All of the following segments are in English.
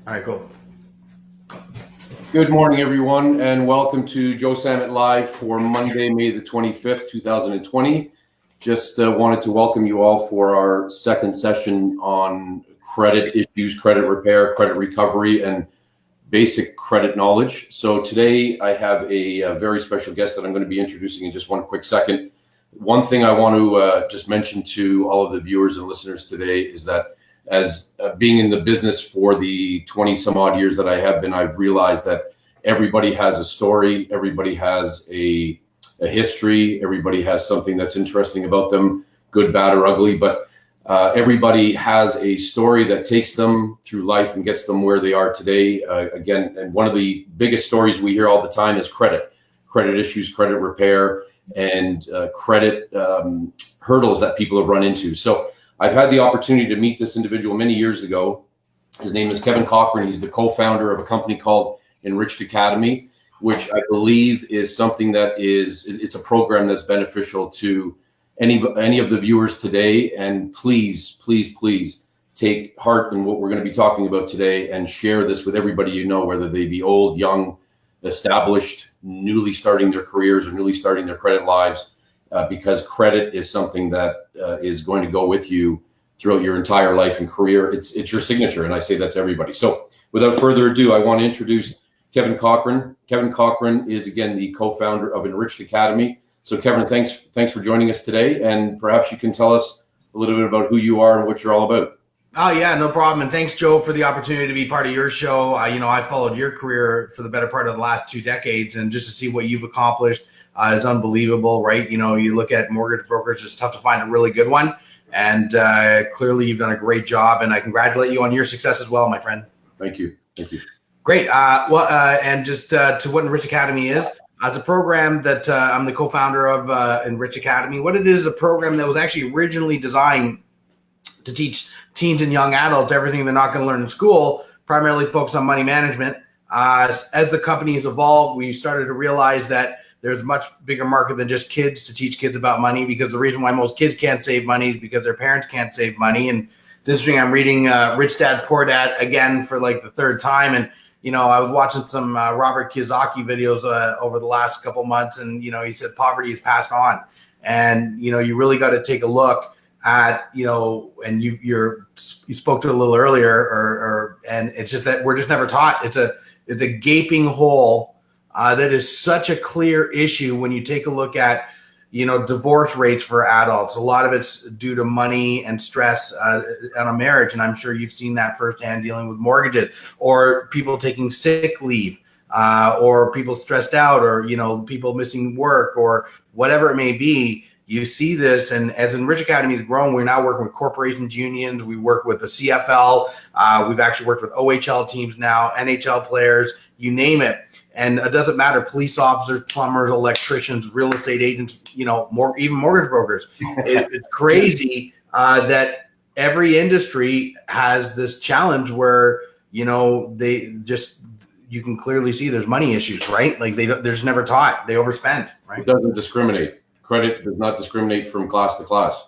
All right, cool. Good morning, everyone, and welcome to Joe Sammet Live for Monday, May the 25th, 2020. Just wanted to welcome you all for our second session on credit issues, credit repair, credit recovery, and basic credit knowledge. So today I have a very special guest that I'm going to be introducing in just one quick second. One thing I want to just mention to all of the viewers and listeners today is that as being in the business for the 20 some odd years that I have been, I've realized that everybody has a story, everybody has a history, everybody has something that's interesting about them, good, bad, or ugly, but everybody has a story that takes them through life and gets them where they are today. Again, and one of the biggest stories we hear all the time is credit issues, credit repair, and credit hurdles that people have run into. So I've had the opportunity to meet this individual many years ago. His name is Kevin Cochran. He's the co-founder of a company called Enriched Academy, which I believe is something it's a program that's beneficial to any of the viewers today. And please take heart in what we're going to be talking about today and share this with everybody you know, whether they be old, young, established, newly starting their careers or newly starting their credit lives. Because credit is something that is going to go with you throughout your entire life and career. It's your signature, and I say that to everybody. So without further ado, I want to introduce Kevin Cochran. Kevin Cochran is, again, the co-founder of Enriched Academy. So Kevin, thanks for joining us today, and perhaps you can tell us a little bit about who you are and what you're all about. Oh, yeah, no problem. And thanks, Joe, for the opportunity to be part of your show. I followed your career for the better part of the last 2 decades, and just to see what you've accomplished is unbelievable, right? You look at mortgage brokers, it's tough to find a really good one. And clearly you've done a great job, and I congratulate you on your success as well, my friend. Thank you. Great. And just to what Enriched Academy is, it's a program that I'm the co-founder of Enriched Academy. What it is a program that was actually originally designed to teach teens and young adults everything they're not going to learn in school, primarily focused on money management. As the company has evolved, we started to realize that there's a much bigger market than just kids to teach kids about money, because the reason why most kids can't save money is because their parents can't save money. And it's interesting, I'm reading Rich Dad, Poor Dad again for like the 3rd time. And, I was watching some Robert Kiyosaki videos over the last couple months. And, he said poverty is passed on. And, you really got to take a look at, and you spoke to it a little earlier, and it's just that we're just never taught. It's a gaping hole that is such a clear issue when you take a look at, divorce rates for adults. A lot of it's due to money and stress on a marriage. And I'm sure you've seen that firsthand dealing with mortgages, or people taking sick leave, or people stressed out, or, people missing work, or whatever it may be. You see this, and as Enriched Academy has grown, we're now working with corporations, unions. We work with the CFL. We've actually worked with OHL teams now, NHL players, you name it. And it doesn't matter, police officers, plumbers, electricians, real estate agents, even mortgage brokers. It's crazy that every industry has this challenge where, you can clearly see there's money issues, right? Like they're just never taught. They overspend, right? It doesn't discriminate. Credit does not discriminate from class to class.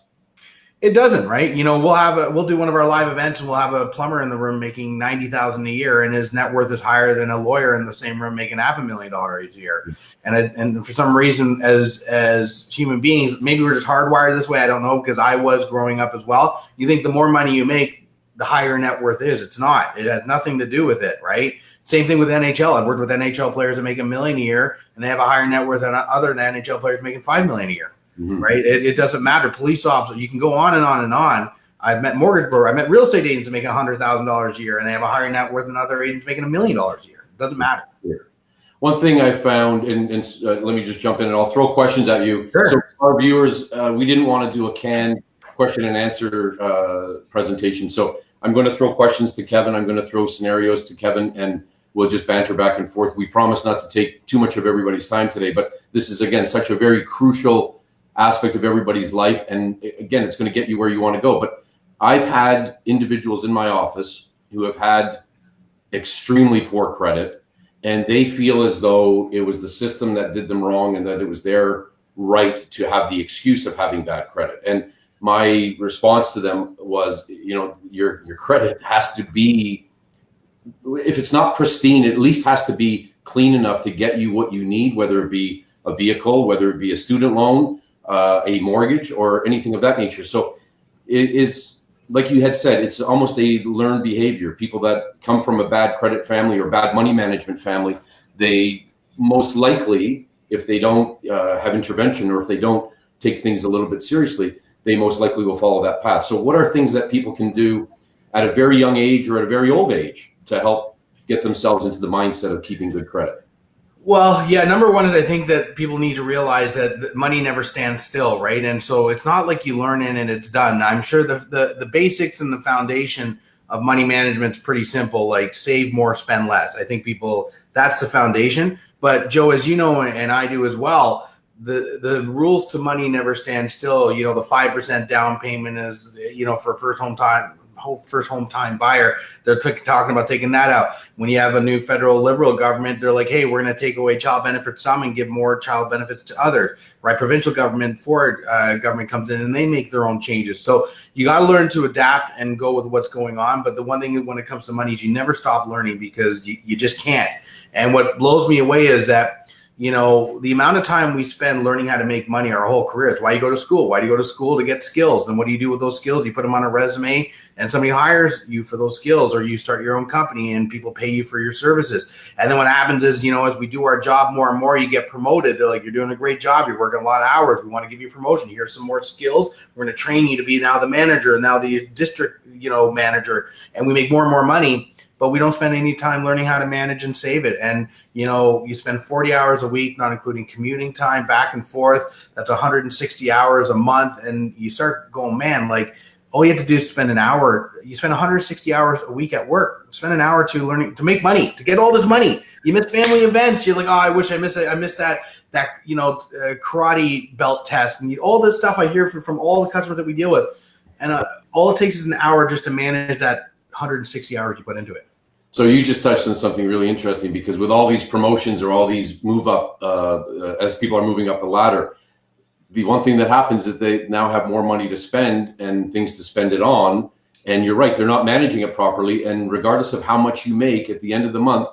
It doesn't, right? We'll do one of our live events, and we'll have a plumber in the room making $90,000 a year, and his net worth is higher than a lawyer in the same room making $500,000 a year. And for some reason, as human beings, maybe we're just hardwired this way. I don't know, because I was growing up as well. You think the more money you make, the higher net worth is. It's not. It has nothing to do with it, right? Same thing with NHL. I've worked with NHL players that make $1 million a year, and they have a higher net worth than other NHL players making $5 million a year. Mm-hmm. Right? It doesn't matter. Police officers, you can go on and on and on. I've met mortgage brokers. I've met real estate agents making $100,000 a year, and they have a higher net worth than other agents making $1 million a year. It doesn't matter. One thing I found, and let me just jump in, and I'll throw questions at you. Sure. So for our viewers, we didn't want to do a canned question and answer presentation. So I'm going to throw questions to Kevin. I'm going to throw scenarios to Kevin, and we'll just banter back and forth. We promise not to take too much of everybody's time today, but this is, again, such a very crucial aspect of everybody's life. And again, it's going to get you where you want to go. But I've had individuals in my office who have had extremely poor credit, and they feel as though it was the system that did them wrong, and that it was their right to have the excuse of having bad credit. And my response to them was, your credit has to be if it's not pristine, it at least has to be clean enough to get you what you need, whether it be a vehicle, whether it be a student loan, a mortgage, or anything of that nature. So it is, like you had said, it's almost a learned behavior. People that come from a bad credit family or bad money management family, they most likely, if they don't have intervention, or if they don't take things a little bit seriously, they most likely will follow that path. So what are things that people can do at a very young age or at a very old age to help get themselves into the mindset of keeping good credit? Well, yeah, number one is I think that people need to realize that money never stands still, right? And so it's not like you learn it and it's done. I'm sure the basics and the foundation of money management is pretty simple, like save more, spend less. I think people, that's the foundation. But Joe, as you know, and I do as well, the rules to money never stand still. You know, the 5% down payment is, you know, for first home time buyer, they're talking about taking that out. When you have a new federal liberal government, they're like, hey, we're going to take away child benefits some and give more child benefits to others, right? Provincial government, Ford government comes in and they make their own changes. So you got to learn to adapt and go with what's going on. But the one thing when it comes to money is you never stop learning, because you just can't. And what blows me away is that, you know, the amount of time we spend learning how to make money our whole career. It's why you go to school. Why do you go to school? To get skills. And what do you do with those skills? You put them on a resume and somebody hires you for those skills, or you start your own company and people pay you for your services. And then what happens is, you know, as we do our job more and more, you get promoted. They're like, you're doing a great job. You're working a lot of hours. We want to give you a promotion. Here's some more skills. We're going to train you to be now the manager and now the district, you know, manager. And we make more and more money, but we don't spend any time learning how to manage and save it. And, you know, you spend 40 hours a week, not including commuting time back and forth. That's 160 hours a month. And you start going, man, like all you have to do is spend an hour. You spend 160 hours a week at work. Spend an hour or two learning to make money, to get all this money. You miss family events. You're like, oh, I wish I missed it. I missed that, you know, karate belt test. And all this stuff I hear from all the customers that we deal with. And all it takes is an hour just to manage that 160 hours you put into it. So you just touched on something really interesting, because with all these promotions or all these move up, as people are moving up the ladder, the one thing that happens is they now have more money to spend and things to spend it on. And you're right, they're not managing it properly. And regardless of how much you make at the end of the month,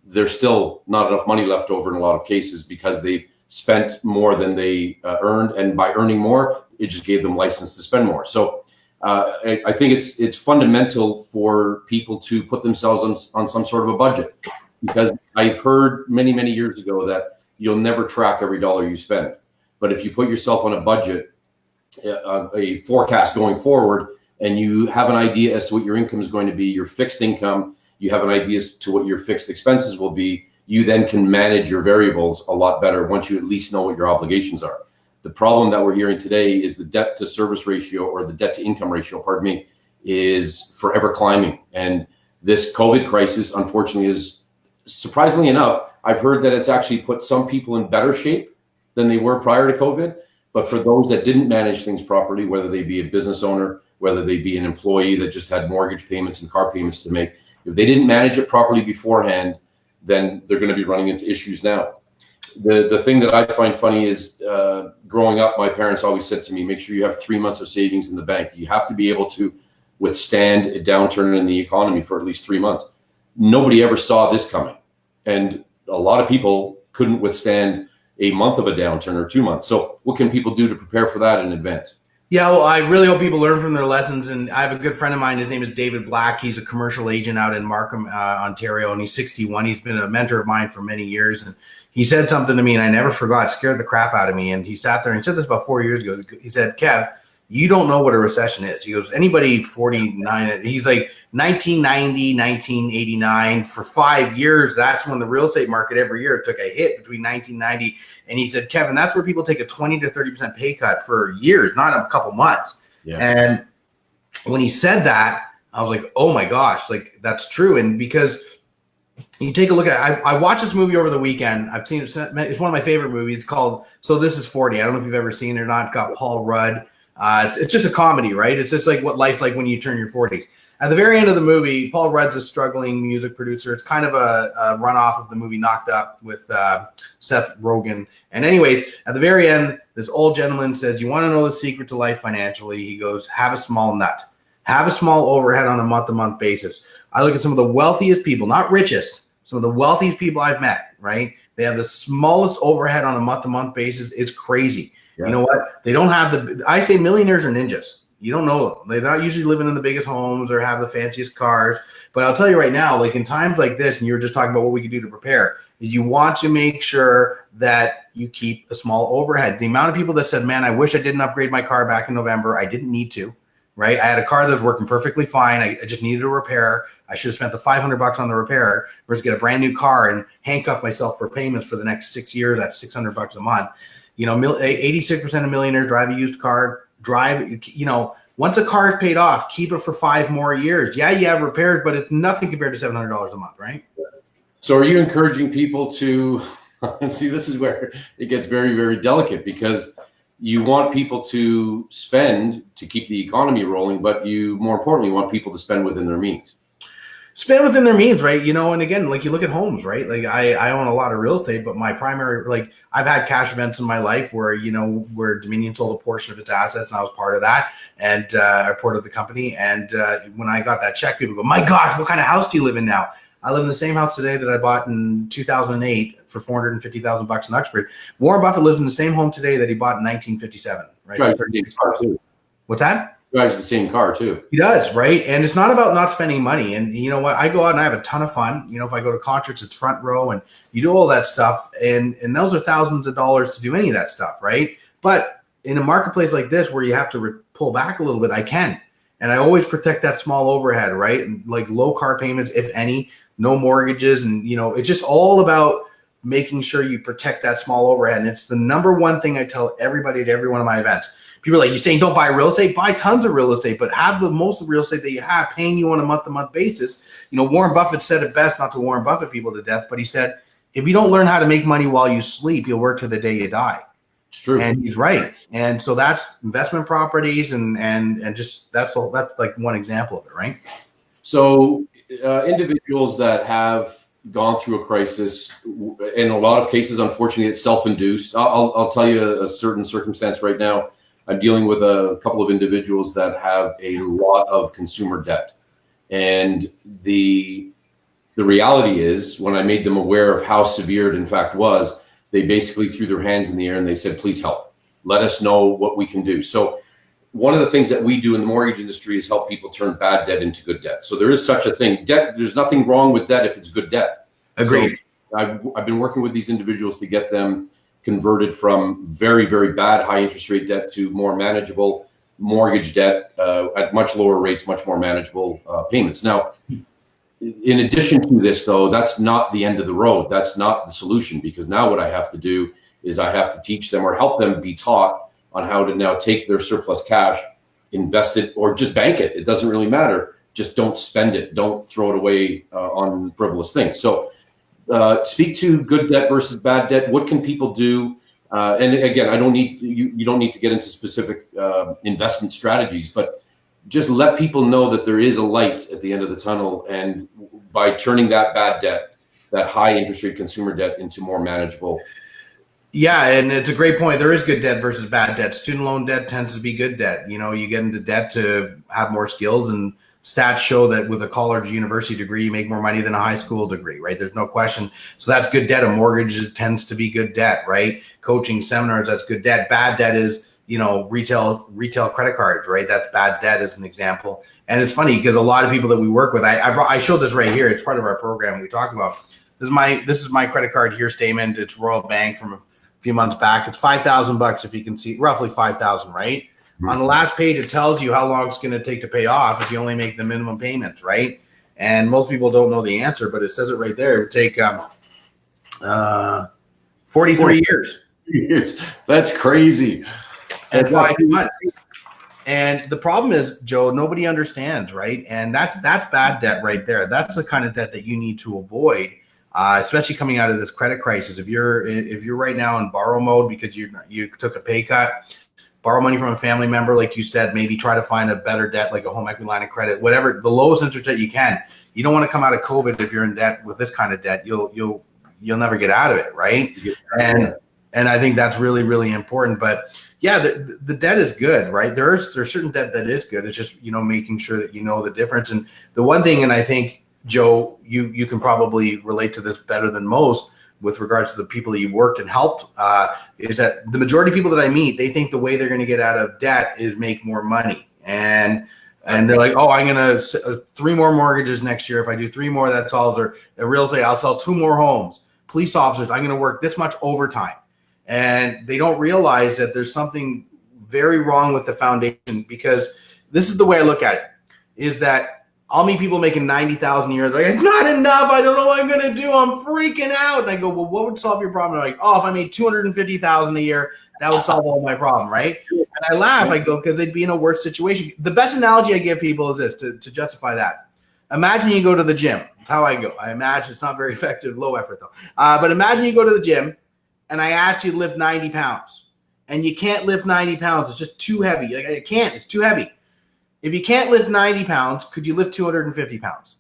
there's still not enough money left over in a lot of cases, because they've spent more than they earned. And by earning more, it just gave them license to spend more. So I think it's fundamental for people to put themselves on some sort of a budget, because I've heard many years ago that you'll never track every dollar you spend. But if you put yourself on a budget, a forecast going forward, and you have an idea as to what your income is going to be, your fixed income, you have an idea as to what your fixed expenses will be, you then can manage your variables a lot better once you at least know what your obligations are. The problem that we're hearing today is the debt to service ratio, or the debt to income ratio, pardon me, is forever climbing. And this COVID crisis, unfortunately, is, surprisingly enough, I've heard that it's actually put some people in better shape than they were prior to COVID. But for those that didn't manage things properly, whether they be a business owner, whether they be an employee that just had mortgage payments and car payments to make, if they didn't manage it properly beforehand, then they're going to be running into issues now. The thing that I find funny is growing up, my parents always said to me, make sure you have 3 months of savings in the bank. You have to be able to withstand a downturn in the economy for at least 3 months. Nobody ever saw this coming. And a lot of people couldn't withstand a month of a downturn or 2 months. So what can people do to prepare for that in advance? Yeah, well, I really hope people learn from their lessons. And I have a good friend of mine. His name is David Black. He's a commercial agent out in Markham, Ontario, and he's 61. He's been a mentor of mine for many years. And he said something to me, and I never forgot, scared the crap out of me. And he sat there and said this about 4 years ago. He said, Kev, you don't know what a recession is. He goes, anybody 49, he's like 1990, 1989, for 5 years, that's when the real estate market every year took a hit between 1990. And he said, Kevin, that's where people take a 20 to 30% pay cut for years, not a couple months. Yeah. And when he said that, I was like, oh my gosh, like that's true. And because you take a look at it, I watched this movie over the weekend. I've seen it. It's one of my favorite movies called So This Is 40. I don't know if you've ever seen it or not. It's got Paul Rudd. It's just a comedy, right? It's just like what life's like when you turn your 40s. At the very end of the movie, Paul Rudd's a struggling music producer. It's kind of a runoff of the movie Knocked Up with Seth Rogen. And anyways, at the very end, this old gentleman says, you want to know the secret to life financially? He goes, have a small nut. Have a small overhead on a month-to-month basis. I look at some of the wealthiest people, not richest, some of the wealthiest people I've met, right? They have the smallest overhead on a month-to-month basis. It's crazy. Yeah. You know what? They don't have I say millionaires are ninjas. You don't know them. They're not usually living in the biggest homes or have the fanciest cars. But I'll tell you right now, like in times like this, and you were just talking about what we could do to prepare, is you want to make sure that you keep a small overhead. The amount of people that said, man, I wish I didn't upgrade my car back in November. I didn't need to, right? I had a car that was working perfectly fine. I just needed a repair. I should have spent the $500 on the repair versus get a brand new car and handcuff myself for payments for the next 6 years. That's $600 a month. 86% of millionaires drive a used car. Once a car is paid off, keep it for 5 more years. Yeah, you have repairs, but it's nothing compared to $700 a month, right? So are you encouraging people to see, this is where it gets very, very delicate, because you want people to spend to keep the economy rolling, but you, more importantly, want people to spend within their means. Spend within their means, right? And again, like you look at homes, right? Like I own a lot of real estate, but my primary, like I've had cash events in my life where, where Dominion sold a portion of its assets and I was part of that. And I reported the company. And when I got that check, people go, my gosh, what kind of house do you live in now? I live in the same house today that I bought in 2008 for $450,000 in Uxbridge. Warren Buffett lives in the same home today that he bought in 1957, right? Right. What's that? Drives the same car too. He does, right? And it's not about not spending money. And you know what? I go out and I have a ton of fun. If I go to concerts, it's front row and you do all that stuff. And those are thousands of dollars to do any of that stuff, right? But in a marketplace like this where you have to pull back a little bit, I can. And I always protect that small overhead, right? And like low car payments, if any, no mortgages. And, it's just all about making sure you protect that small overhead. And it's the number one thing I tell everybody at every one of my events. People are like, you're saying don't buy real estate? Buy tons of real estate, but have the most of real estate that you have paying you on a month-to-month basis. Warren Buffett said it best, not to Warren Buffett people to death, but he said, if you don't learn how to make money while you sleep, you'll work to the day you die. It's true. And he's right. And so that's investment properties and just that's like one example of it, right? So individuals that have gone through a crisis, in a lot of cases, unfortunately, it's self-induced. I'll tell you a certain circumstance right now. I'm dealing with a couple of individuals that have a lot of consumer debt. And the reality is, when I made them aware of how severe it in fact was, they basically threw their hands in the air and they said, please help. Let us know what we can do. So one of the things that we do in the mortgage industry is help people turn bad debt into good debt. So there is such a thing. Debt, there's nothing wrong with debt if it's good debt. Agreed. So I've been working with these individuals to get them converted from very, very bad high interest rate debt to more manageable mortgage debt at much lower rates, much more manageable payments. Now, in addition to this, though, that's not the end of the road. That's not the solution, because now what I have to do is I have to teach them or help them be taught on how to now take their surplus cash, invest it, or just bank it. It doesn't really matter. Just don't spend it. Don't throw it away on frivolous things. So speak to good debt versus bad debt. What can people do? And again, I don't need you don't need to get into specific investment strategies, but just let people know that there is a light at the end of the tunnel. And by turning that bad debt, that high interest rate consumer debt, into more manageable. Yeah, and it's a great point. There is good debt versus bad debt. Student loan debt tends to be good debt. You get into debt to have more skills, and stats show that with a college university degree, you make more money than a high school degree, right? There's no question. So that's good debt. A mortgage tends to be good debt, right? Coaching, seminars, that's good debt. Bad debt is, retail credit cards, right? That's bad debt as an example. And it's funny because a lot of people that we work with, I showed this right here. It's part of our program we talk about. This is my credit card here statement. It's Royal Bank from a few months back. It's $5,000 if you can see, roughly 5,000, right? Mm-hmm. On the last page, it tells you how long it's going to take to pay off if you only make the minimum payments, right? And most people don't know the answer, but it says it right there. It would take 43 years. That's crazy. And 5 months. And the problem is, Joe, nobody understands, right? And that's bad debt right there. That's the kind of debt that you need to avoid, especially coming out of this credit crisis. If you're right now in borrow mode because you took a pay cut, borrow money from a family member, like you said, maybe try to find a better debt like a home equity line of credit, whatever, the lowest interest debt you can. You don't want to come out of COVID if you're in debt with this kind of debt. You'll never get out of it, right? And I think that's really, really important. But yeah, the debt is good, right? There's certain debt that is good. It's just, making sure that you know the difference. And the one thing, and I think Joe, you can probably relate to this better than most with regards to the people that you've worked and helped, is that the majority of people that I meet, they think the way they're going to get out of debt is make more money. And they're like, oh, I'm going to 3 more mortgages next year. If I do 3 more, that solves it. Real estate, I'll sell 2 more homes. Police officers, I'm going to work this much overtime. And they don't realize that there's something very wrong with the foundation, because this is the way I look at it, is that I'll meet people making $90,000 a year. They're like, not enough. I don't know what I'm going to do. I'm freaking out. And I go, well, what would solve your problem? They're like, oh, if I made $250,000 a year, that would solve all my problem, right? And I laugh. I go, because they'd be in a worse situation. The best analogy I give people is this, to justify that. Imagine you go to the gym. That's how I go. I imagine it's not very effective, low effort though. But imagine you go to the gym and I asked you to lift 90 pounds. And you can't lift 90 pounds. It's just too heavy. Like, I can't. It's too heavy. If you can't lift 90 pounds, could you lift 250 pounds?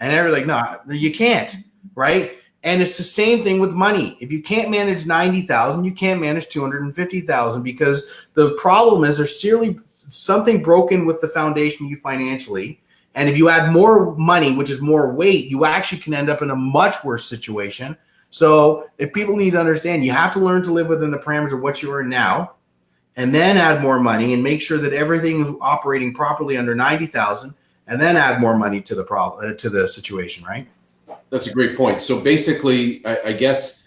And they're like, no, you can't, right? And it's the same thing with money. If you can't manage 90,000, you can't manage 250,000, because the problem is there's seriously something broken with the foundation you financially. And if you add more money, which is more weight, you actually can end up in a much worse situation. So if people need to understand, you have to learn to live within the parameters of what you earn now, and then add more money and make sure that everything is operating properly under 90,000, and then add more money to the problem, to the situation, right? That's a great point. So basically, I guess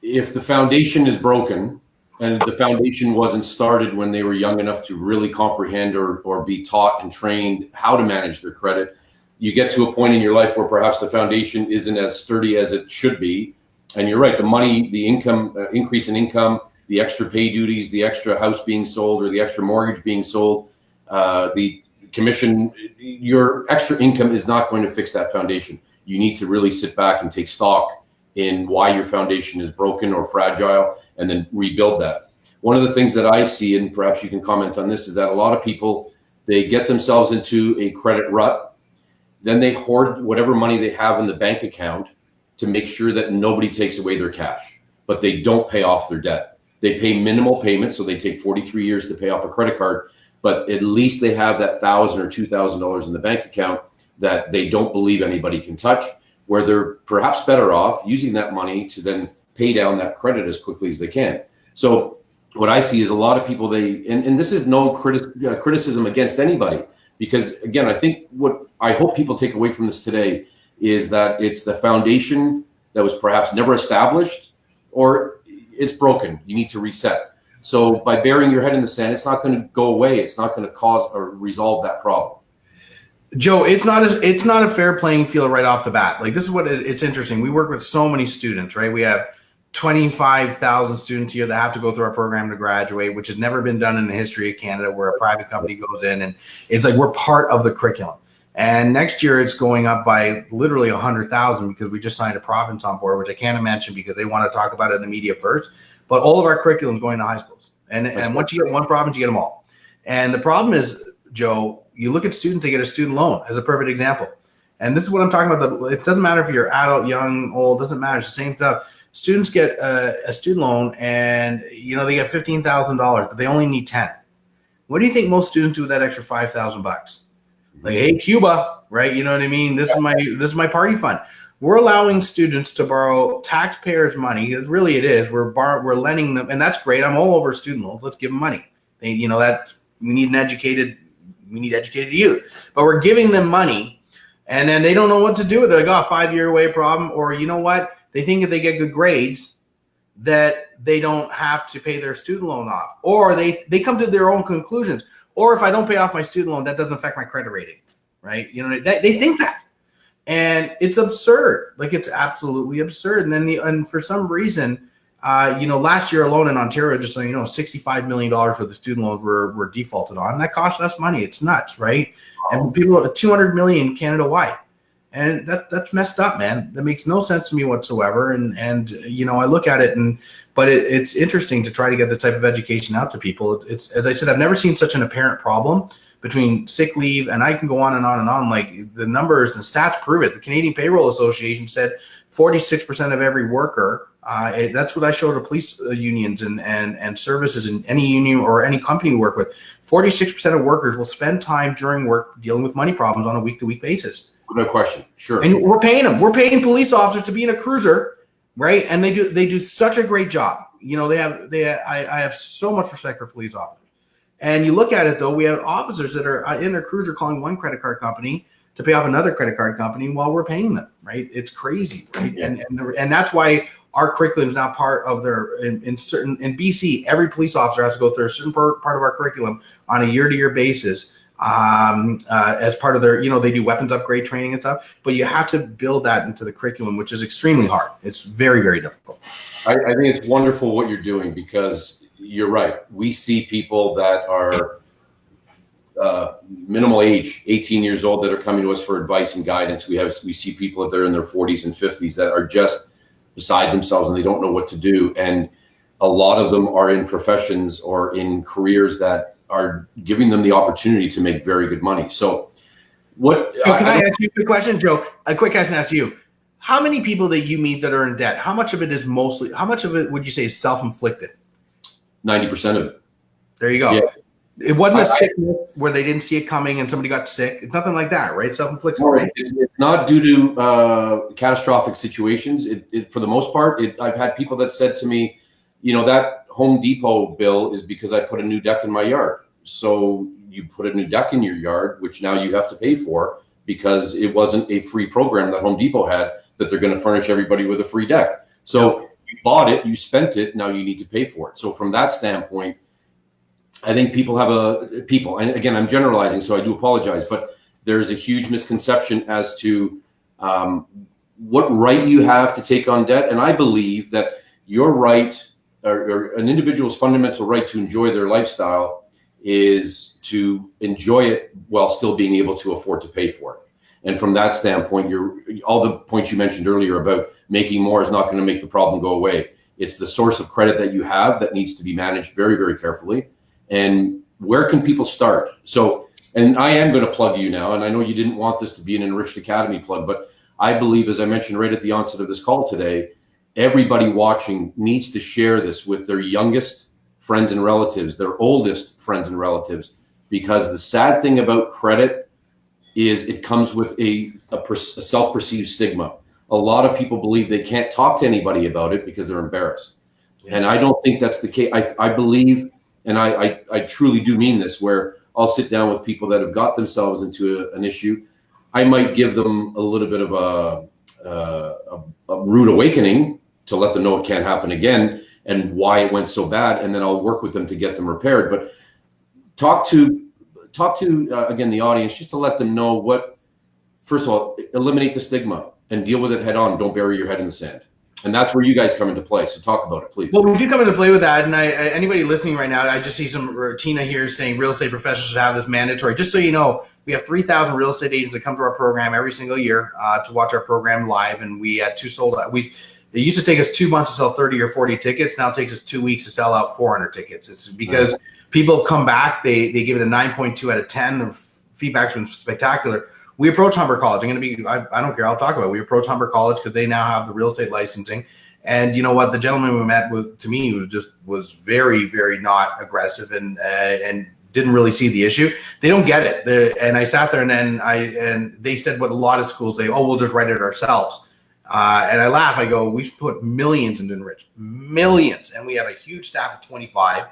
if the foundation is broken and the foundation wasn't started when they were young enough to really comprehend or be taught and trained how to manage their credit, you get to a point in your life where perhaps the foundation isn't as sturdy as it should be. And you're right, the money, the income, increase in income, the extra pay duties, the extra house being sold or the extra mortgage being sold, the commission, your extra income is not going to fix that foundation. You need to really sit back and take stock in why your foundation is broken or fragile, and then rebuild that. One of the things that I see, and perhaps you can comment on this, is that a lot of people, they get themselves into a credit rut, then they hoard whatever money they have in the bank account to make sure that nobody takes away their cash, but they don't pay off their debt. They pay minimal payments, so they take 43 years to pay off a credit card, but at least they have that $1,000 or $2,000 in the bank account that they don't believe anybody can touch, where they're perhaps better off using that money to then pay down that credit as quickly as they can. So what I see is a lot of people, and this is no criticism against anybody, because again, I think what I hope people take away from this today is that it's the foundation that was perhaps never established, or it's broken. You need to reset. So by burying your head in the sand, it's not going to go away. It's not going to cause or resolve that problem. Joe, it's not a fair playing field right off the bat. Like, this is what it's interesting. We work with so many students, right? We have 25,000 students here that have to go through our program to graduate, which has never been done in the history of Canada, where a private company goes in, and it's like we're part of the curriculum. And next year it's going up by literally 100,000, because we just signed a province on board, which I can't mention because they want to talk about it in the media first. But all of our curriculum is going to high schools. And once you get one province, you get them all. And the problem is, Joe, you look at students, they get a student loan as a perfect example. And this is what I'm talking about. It doesn't matter if you're adult, young, old, doesn't matter. It's the same stuff. Students get a student loan, and they get $15,000, but they only need 10. What do you think most students do with that extra $5,000? Like, hey, Cuba, right? You know what I mean? This is my party fund. We're allowing students to borrow taxpayers' money. Really, it is. We're lending them, and that's great. I'm all over student loans. Let's give them money. We need educated youth, but we're giving them money, and then they don't know what to do with it. They got a 5-year away problem, or you know what? They think if they get good grades that they don't have to pay their student loan off, or they come to their own conclusions. Or if I don't pay off my student loan, that doesn't affect my credit rating, right? They think that, and it's absurd. Like, it's absolutely absurd. And then and for some reason, last year alone in Ontario, just so you know, $65 million for the student loans were defaulted on. That cost us money. It's nuts, right? And people, $200 million Canada-wide. And that's messed up, man. That makes no sense to me whatsoever. And I look at it, but it's interesting to try to get this type of education out to people. It's, as I said, I've never seen such an apparent problem between sick leave, and I can go on and on and on. Like, the numbers, the stats prove it. The Canadian Payroll Association said 46% of every worker. That's what I show to police unions and services in any union or any company we work with. 46% of workers will spend time during work dealing with money problems on a week-to-week basis. No question. Sure. And we're paying them. We're paying police officers to be in a cruiser, right? And they do such a great job. I have so much respect for police officers. And you look at it though, we have officers that are in their cruiser calling one credit card company to pay off another credit card company while we're paying them, right? It's crazy, right? Yeah. And that's why our curriculum is now part of their in BC. Every police officer has to go through a certain part of our curriculum on a year-to-year basis as part of their. They do weapons upgrade training and stuff, but you have to build that into the curriculum, which is extremely hard. It's very, very difficult. I think it's wonderful what you're doing because you're right. We see people that are minimal age, 18 years old, that are coming to us for advice and guidance. We see people that are in their 40s and 50s that are just beside themselves and they don't know what to do. And a lot of them are in professions or in careers that are giving them the opportunity to make very good money. So can I ask you a quick question, Joe? A quick question to ask you. How many people that you meet that are in debt, how much of it would you say is self-inflicted? 90% of it. There you go. Yeah. It wasn't a sickness where they didn't see it coming and somebody got sick. It's nothing like that, right? Self-inflicted, right? It's not due to catastrophic situations. For the most part, I've had people that said to me, that Home Depot bill is because I put a new deck in my yard. So you put a new deck in your yard, which now you have to pay for because it wasn't a free program that Home Depot had that they're going to furnish everybody with a free deck. So you bought it, you spent it, now you need to pay for it. So from that standpoint, I think and again, I'm generalizing, so I do apologize, but there's a huge misconception as to what right you have to take on debt. And I believe that your right or an individual's fundamental right to enjoy their lifestyle is to enjoy it while still being able to afford to pay for it. And from that standpoint, all the points you mentioned earlier about making more is not going to make the problem go away. It's the source of credit that you have that needs to be managed very, very carefully. And where can people start? So, and I am going to plug you now, and I know you didn't want this to be an Enriched Academy plug, but I believe, as I mentioned right at the onset of this call today, everybody watching needs to share this with their youngest friends and relatives, their oldest friends and relatives, because the sad thing about credit is it comes with a self-perceived stigma. A lot of people believe they can't talk to anybody about it because they're embarrassed. And I don't think that's the case. I believe, and I truly do mean this, where I'll sit down with people that have got themselves into an issue. I might give them a little bit of a rude awakening to let them know it can't happen again and why it went so bad. And then I'll work with them to get them repaired. But talk to again, the audience, just to let them know first of all, eliminate the stigma and deal with it head on. Don't bury your head in the sand. And that's where you guys come into play. So talk about it, please. Well, we do come into play with that. And anybody listening right now, I just see Tina here saying real estate professionals should have this mandatory. Just so you know, we have 3,000 real estate agents that come to our program every single year to watch our program live. And we had 2 sold out. It used to take us 2 months to sell 30 or 40 tickets. Now it takes us 2 weeks to sell out 400 tickets. It's because people have come back. They give it a 9.2 out of 10. The feedback's been spectacular. We approach Humber College. I don't care. I'll talk about it. We approach Humber College because they now have the real estate licensing. And you know what? The gentleman we met with, to me, was very, very not aggressive and didn't really see the issue. They don't get it. And I sat there and they said what a lot of schools say, oh, we'll just write it ourselves. And I laugh. I go, we put millions into Enriched, millions. And we have a huge staff of 25.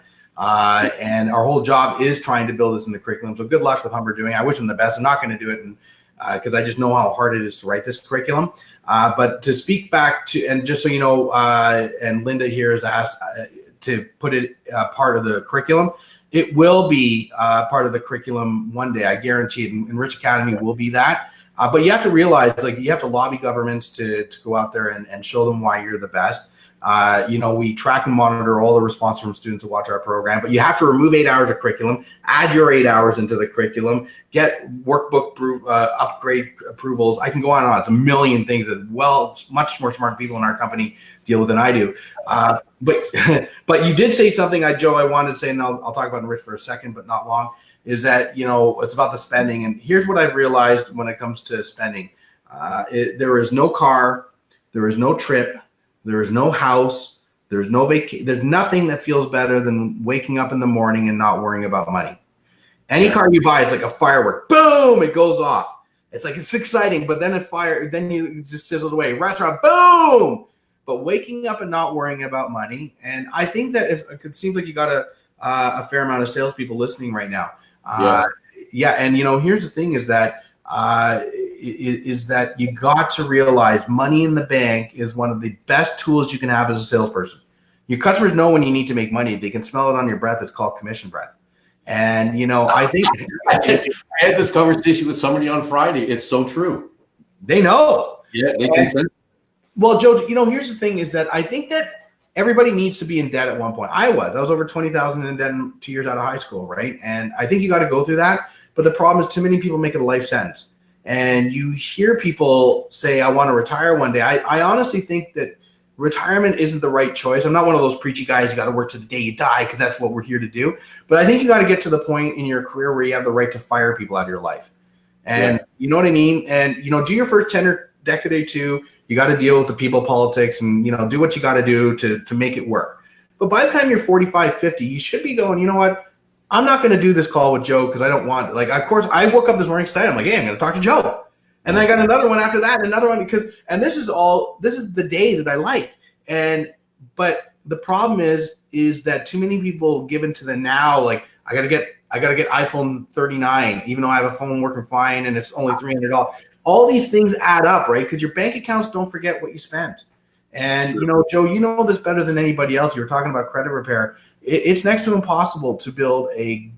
And our whole job is trying to build this in the curriculum. So good luck with Humber doing it. I wish them the best. I'm not going to do it because I just know how hard it is to write this curriculum. But to speak back to, and just so you know, and Linda here has asked to put it part of the curriculum. It will be part of the curriculum one day. I guarantee it. Enriched Academy will be that. But you have to realize, you have to lobby governments to go out there and show them why you're the best. We track and monitor all the response from students who watch our program, but you have to remove 8 hours of curriculum, add your 8 hours into the curriculum, get workbook upgrade approvals. I can go on and on. It's a million things that, much more smart people in our company deal with than I do. But you did say something, Joe, I wanted to say, and I'll talk about Enrich for a second, but not long, is that, it's about the spending. And here's what I've realized when it comes to spending. There is no car, there is no trip, there is no house, there's no vacation. There's nothing that feels better than waking up in the morning and not worrying about money. Any car you buy, it's like a firework. Boom, it goes off. It's like, it's exciting, but then then you just sizzled away. Restaurant, boom. But waking up and not worrying about money. And I think that if it seems like you got a fair amount of salespeople listening right now. Yes. Yeah. And, here's the thing is that you got to realize money in the bank is one of the best tools you can have as a salesperson. Your customers know when you need to make money. They can smell it on your breath. It's called commission breath. And, I think I had this conversation with somebody on Friday. It's so true. They know. Yeah, they can sense. Well, Joe, here's the thing is that I think that everybody needs to be in debt at one point. I was over $20,000 in debt in 2 years out of high school, right? And I think you got to go through that. But the problem is too many people make it a life sentence. And you hear people say, I want to retire one day. I honestly think that retirement isn't the right choice. I'm not one of those preachy guys, you got to work to the day you die, because that's what we're here to do. But I think you got to get to the point in your career where you have the right to fire people out of your life. And you know what I mean? And, do your first decade or two. You got to deal with the people politics and, do what you got to do to make it work. But by the time you're 45, 50, you should be going, you know what? I'm not going to do this call with Joe because I don't want, of course, I woke up this morning excited. I'm like, hey, I'm going to talk to Joe. And then I got another one after that, and another one and this is the day that I like. But the problem is that too many people give into the now, like I got to get iPhone 39, even though I have a phone working fine and it's only $300. All these things add up, right? Because your bank accounts don't forget what you spent. And, Joe, you know this better than anybody else. You were talking about credit repair. It's next to impossible to build a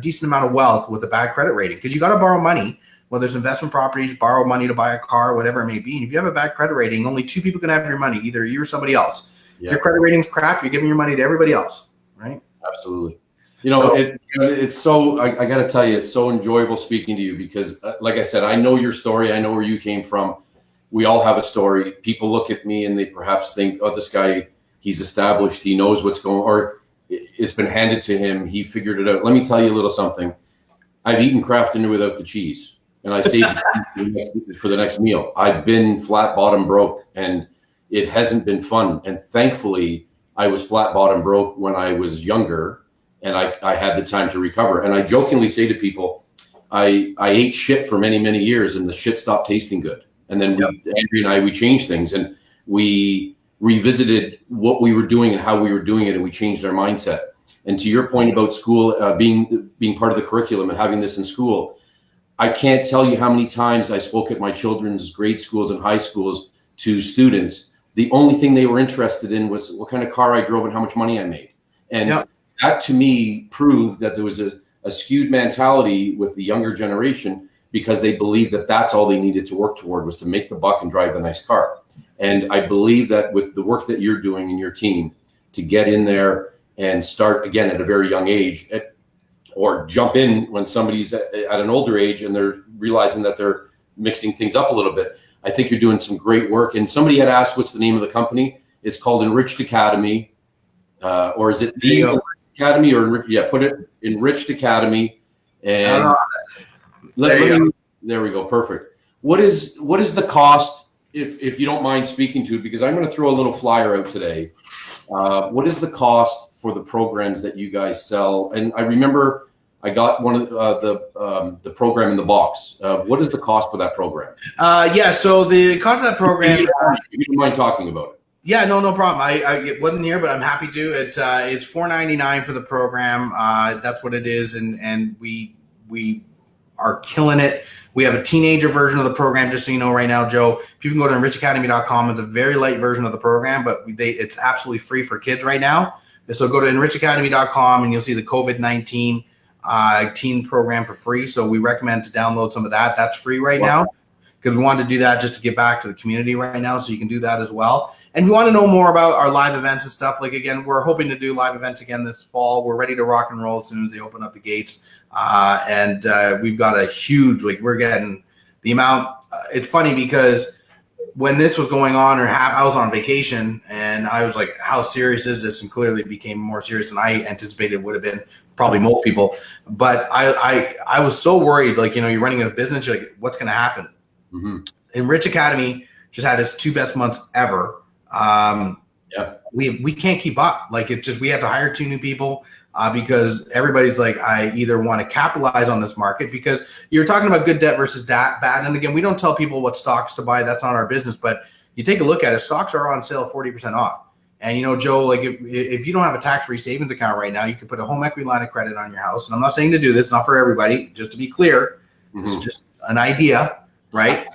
decent amount of wealth with a bad credit rating, because you got to borrow money, whether it's investment properties, borrow money to buy a car, whatever it may be. And if you have a bad credit rating, only two people can have your money, either you or somebody else. Yeah. Your credit rating's crap, you're giving your money to everybody else, right? Absolutely. It's so, I got to tell you, it's so enjoyable speaking to you because, like I said, I know your story. I know where you came from. We all have a story. People look at me and they perhaps think, oh, this guy, he's established. He knows what's going on, or it's been handed to him. He figured it out. Let me tell you a little something. I've eaten Kraft dinner without the cheese, and I saved it for the next meal. I've been flat bottom broke, and it hasn't been fun. And thankfully, I was flat bottom broke when I was younger, and I had the time to recover. And I jokingly say to people, I ate shit for many, many years, and the shit stopped tasting good. And then Andrea and I, we changed things, and we revisited what we were doing and how we were doing it, and we changed our mindset. And to your point about school being part of the curriculum and having this in school, I can't tell you how many times I spoke at my children's grade schools and high schools to students. The only thing they were interested in was what kind of car I drove and how much money I made. And that to me proved that there was a skewed mentality with the younger generation, because they believed that that's all they needed to work toward, was to make the buck and drive the nice car. And I believe that with the work that you're doing in your team, to get in there and start again at a very young age, or jump in when somebody's at an older age and they're realizing that they're mixing things up a little bit. I think you're doing some great work. And somebody had asked, what's the name of the company? It's called Enriched Academy. Or is it the Enriched Academy? Or put it Enriched Academy. And there we go. Perfect. What is the cost, if you don't mind speaking to it, because I'm going to throw a little flyer out today. What is the cost for the programs that you guys sell? And I remember I got one of the program in the box. What is the cost for that program? So the cost of that program, if you don't mind talking about it. Yeah, no problem. I wasn't here, but I'm happy to. It's $4.99 for the program. That's what it is, and we are killing it. We have a teenager version of the program, just so you know right now, Joe. People can go to enrichedacademy.com. It's a very light version of the program, but it's absolutely free for kids right now. So go to enrichedacademy.com and you'll see the COVID-19 teen program for free. So we recommend to download some of that. That's free right now, because we wanted to do that just to give back to the community right now. So you can do that as well. And if you want to know more about our live events and stuff, like, again, we're hoping to do live events again this fall. We're ready to rock and roll as soon as they open up the gates. And we've got a huge, we're getting the amount. It's funny because when this was going on, I was on vacation, and I was like, how serious is this? And clearly it became more serious than I anticipated it would have been, probably most people. But I was so worried, you're running a business, you're like, what's going to happen? Mm-hmm. Enriched Academy just had its 2 best months ever. Yeah. We can't keep up. Like it just, we have to hire 2 new people because everybody's like, I either want to capitalize on this market, because you're talking about good debt versus bad. And again, we don't tell people what stocks to buy. That's not our business. But you take a look at it, stocks are on sale 40% off. And, you know, Joe, like if you don't have a tax-free savings account right now, you can put a home equity line of credit on your house. And I'm not saying to do this, not for everybody, just to be clear. It's just an idea, right?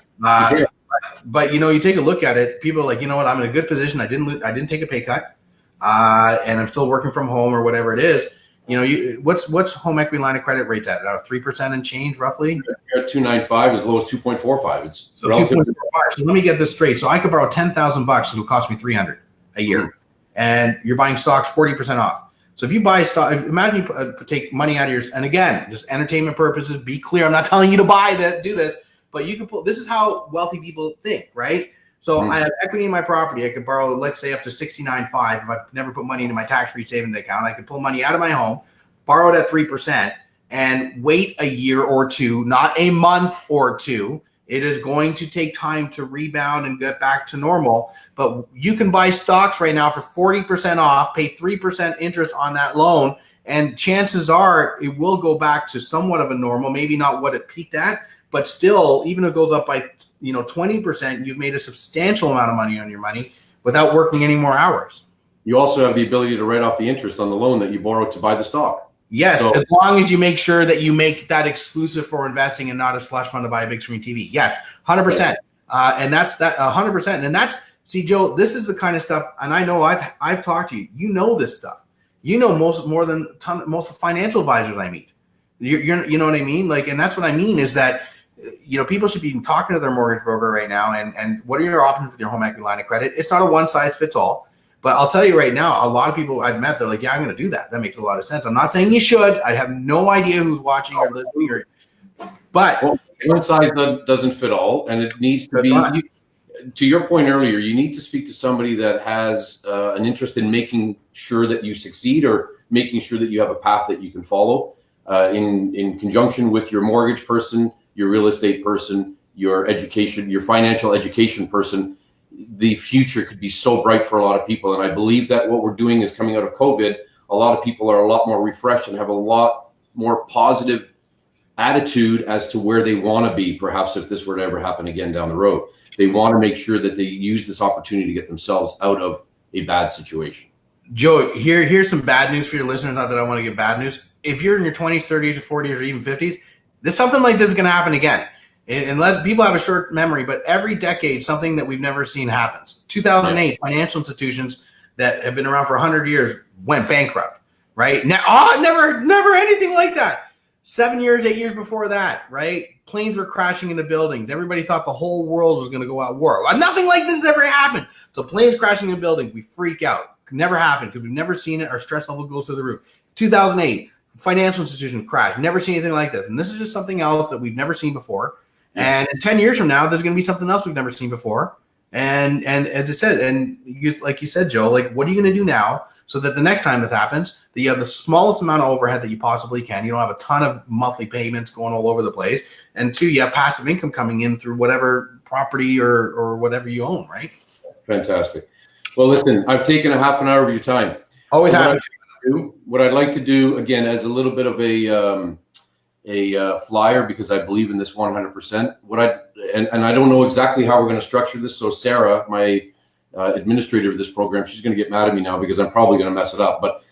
But you know, you take a look at it, people are like, you know what, I'm in a good position. I didn't take a pay cut, and I'm still working from home or whatever it is. You know, what's home equity line of credit rates at? 3% and change roughly. At 2.95 as low as 2.45. It's so 2.45. So let me get this straight. So I could borrow $10,000. It'll cost me $300 a year, and you're buying stocks 40% off. So if you buy stock, imagine you take money out of yours, and again, just entertainment purposes. Be clear, I'm not telling you to buy that, do this. But you can pull. This is how wealthy people think, right? So I have equity in my property. I could borrow, let's say, up to $69,500. If I never put money into my tax-free savings account, I could pull money out of my home, borrow it at 3%, and wait a year or two, not a month or two. It is going to take time to rebound and get back to normal. But you can buy stocks right now for 40% off, pay 3% interest on that loan, and chances are it will go back to somewhat of a normal, maybe not what it peaked at. But still, even if it goes up by 20%, you've made a substantial amount of money on your money without working any more hours. You also have the ability to write off the interest on the loan that you borrowed to buy the stock. Yes, so, as long as you make sure that you make that exclusive for investing and not a slush fund to buy a big screen TV. Yes, 100%. And that's that 100%. And that's, see, Joe, this is the kind of stuff, and I know I've talked to you. You know this stuff. You know more than most financial advisors I meet. You know what I mean? Like, and that's what I mean is that, you know, people should be talking to their mortgage broker right now. And what are your options with your home equity line of credit? It's not a one size fits all. But I'll tell you right now, a lot of people I've met, they're like, yeah, I'm going to do that. That makes a lot of sense. I'm not saying you should. I have no idea who's watching or listening. But one size doesn't fit all. And it needs to be, to your point earlier, you need to speak to somebody that has an interest in making sure that you succeed or making sure that you have a path that you can follow in conjunction with your mortgage person, your real estate person, your education, your financial education person. The future could be so bright for a lot of people. And I believe that what we're doing is coming out of COVID. A lot of people are a lot more refreshed and have a lot more positive attitude as to where they want to be. Perhaps if this were to ever happen again down the road, they want to make sure that they use this opportunity to get themselves out of a bad situation. Joe, here's some bad news for your listeners. Not that I want to give bad news. If you're in your 20s, 30s, or 40s, or even 50s, something like this is going to happen again. Unless people have a short memory, but every decade, something that we've never seen happens. 2008, financial institutions that have been around for 100 years went bankrupt, right? Now, never anything like that. 7 years, 8 years before that, right? Planes were crashing into buildings. Everybody thought the whole world was going to go at war. Nothing like this ever happened. So planes crashing into buildings, we freak out. Could never happen because we've never seen it. Our stress level goes through the roof. 2008, financial institution crashed. Never seen anything like this. And this is just something else that we've never seen before. And in 10 years from now, there's going to be something else we've never seen before. And as I said, and like you said, Joe, like, what are you going to do now so that the next time this happens, that you have the smallest amount of overhead that you possibly can. You don't have a ton of monthly payments going all over the place. And 2, you have passive income coming in through whatever property or whatever you own, right? Fantastic. Well, listen, I've taken a half an hour of your time. Always happy. What I'd like to do, again, as a little bit of a flyer, because I believe in this 100%. And I don't know exactly how we're going to structure this. So Sarah, my administrator of this program, she's going to get mad at me now because I'm probably going to mess it up. But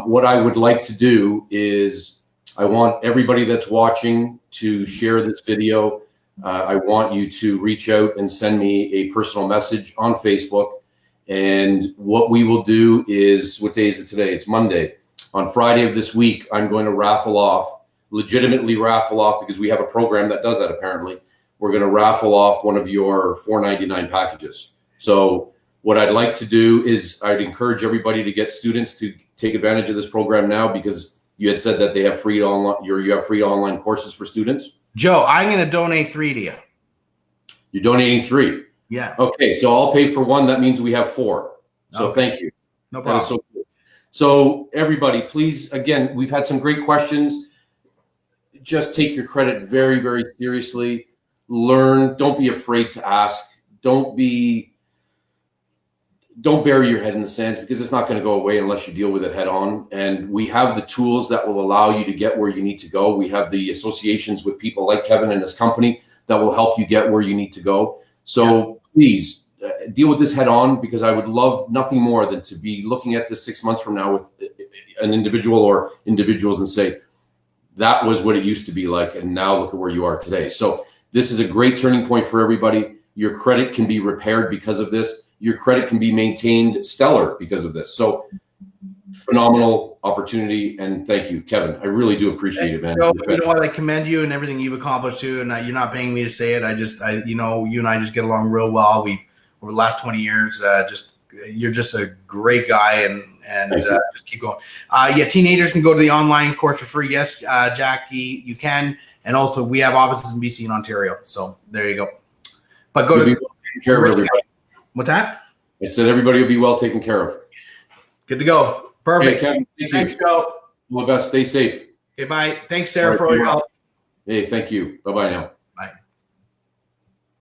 what I would like to do is I want everybody that's watching to share this video. I want you to reach out and send me a personal message on Facebook. And what we will do is, what day is it today? It's Monday. On Friday of this week, I'm going to legitimately raffle off, because we have a program that does that apparently. We're going to raffle off one of your $4.99 packages. So what I'd like to do is I'd encourage everybody to get students to take advantage of this program now, because you had said that they have free online, you have free online courses for students. Joe, I'm going to donate 3 to you. You're donating 3? Yeah. Okay, so I'll pay for 1. That means we have 4. So okay. Thank you. No problem. So everybody, please, again, we've had some great questions. Just take your credit very, very seriously. Learn. Don't be afraid to ask. Don't be don't bury your head in the sands, because it's not going to go away unless you deal with it head on. And we have the tools that will allow you to get where you need to go. We have the associations with people like Kevin and his company that will help you get where you need to go. So please deal with this head on, because I would love nothing more than to be looking at this 6 months from now with an individual or individuals and say, that was what it used to be like, and now look at where you are today. So this is a great turning point for everybody. Your credit can be repaired because of this. Your credit can be maintained stellar because of this. So phenomenal opportunity, and thank you, Kevin. I really do appreciate it, man. You know what? I commend you and everything you've accomplished too. And you're not paying me to say it. You know, you and I just get along real well. Over the last 20 years, you're just a great guy, and just keep going. Teenagers can go to the online course for free. Yes, Jackie, you can. And also, we have offices in BC and Ontario. So there you go. But go to taken care of everybody. What's that? I said everybody will be well taken care of. Good to go. Perfect. Hey, Kevin, Thanks, Joe. All the best. Stay safe. Okay, bye. Thanks, Sarah, for all your help. Hey, thank you. Bye-bye now.